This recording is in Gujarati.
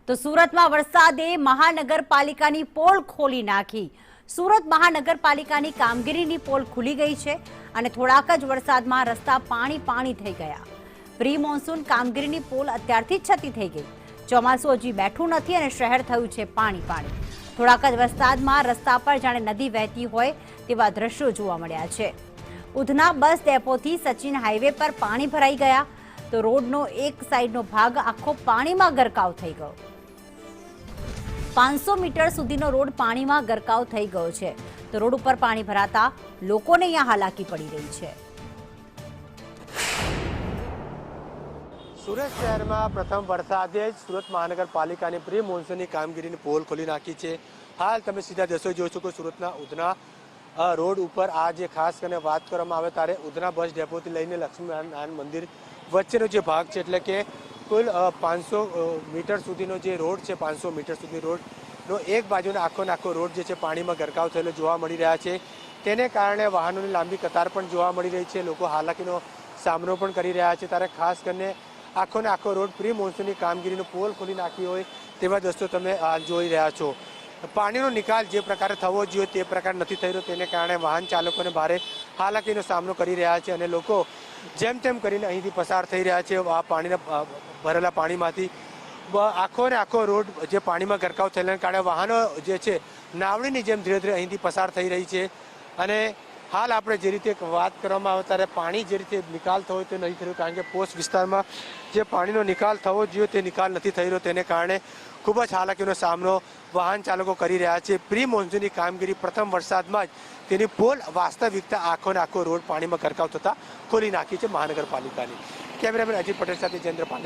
તો સુરતમાં વરસાદે મહાનગરપાલિકાની પોલ ખોલી નાખી। સુરત મહાનગરપાલિકાની કામગીરીની પોલ ખુલી ગઈ છે અને થોડાક જ વરસાદમાં રસ્તા પાણી થઈ ગયા। પ્રી મોન્સૂન કામગીરીની પોલ અત્યારથી જ છતી થઈ ગઈ। ચોમાસું હજી બેઠું નથી અને શહેર થયું છે પાણી। થોડાક જ વરસાદમાં રસ્તા પર જાણે નદી વહેતી હોય તેવા દ્રશ્યો જોવા મળ્યા છે। ઉધના બસ ડેપોથી સચિન હાઈવે પર પાણી ભરાઈ ગયા તો રોડનો એક સાઈડનો ભાગ આખો પાણીમાં ગરકાવ થઈ ગયો। 500 મીટર સુધીનો રોડ પાણીમાં ગરકાવ થઈ ગયો છે તો રોડ ઉપર પાણી ભરાતા લોકોને અહીંયા હાલાકી પડી રહી છે। સુરત શહેરમાં પ્રથમ વરસાદે જ સુરત મહાનગરપાલિકાની પ્રી મોન્સૂનની કામગીરીની પોલ ખોલી નાખી છે। હાલ તમે સીધા દ્રશ્યો જોઈ શકો સુરતના ઉધના રોડ ઉપર આ જે ખાસ કરીને વાત કરવામાં આવે ત્યારે ઉધના બસ ડેપોથી લઈને લક્ષ્મીનારાયણ મંદિર વચ્ચેનો જે ભાગ છે એટલે કે કુલ 500 મીટર સુધીનો જે રોડ છે 500 મીટર સુધી રોડનો એક બાજુનો આખો રોડ જે છે પાણીમાં ગરકાવ થયેલો જોવા મળી રહ્યા છે। તેને કારણે વાહનોની લાંબી કતાર પણ જોવા મળી રહી છે। લોકો હાલાકીનો સામનો પણ કરી રહ્યા છે ત્યારે ખાસ કરીને આખો રોડ પ્રી મોન્સૂનની કામગીરીનો પોલ ખોલી નાખી હોય તેવા દ્રશ્યો તમે જોઈ રહ્યા છો। પાણીનો નિકાલ જે પ્રકારે થવો જોઈએ તે પ્રકાર નથી થઈ રહ્યો તેને કારણે વાહન ચાલકોને ભારે હાલાકીનો સામનો કરી રહ્યા છે અને લોકો જેમ તેમ કરીને અહીંથી પસાર થઈ રહ્યા છે। આ પાણીના ભરેલા પાણીમાંથી આખો રોડ જે પાણીમાં ગરકાવ થયેલાને કારણે વાહનો જે છે નાવડીની જેમ ધીરે ધીરે અહીંથી પસાર થઈ રહી છે અને હાલ આપણે જે રીતે વાત કરવામાં આવે ત્યારે પાણી જે રીતે નિકાલ થવો તે નથી થયો કારણ કે પોસ્ટ વિસ્તારમાં જે પાણીનો નિકાલ થવો જોઈએ તે નિકાલ નથી થઈ રહ્યો તેને કારણે ખૂબ જ હાલાકીનો સામનો વાહન ચાલકો કરી રહ્યા છે। પ્રી મોન્સૂનની કામગીરી પ્રથમ વરસાદમાં જ તેની પોલ વાસ્તવિકતા આખો રોડ પાણીમાં ગરકાવ થતા ખોલી નાખી છે મહાનગરપાલિકાની। કેમેરામેન અજીત પટેલ સાથે જયેન્દ્ર પાંડે।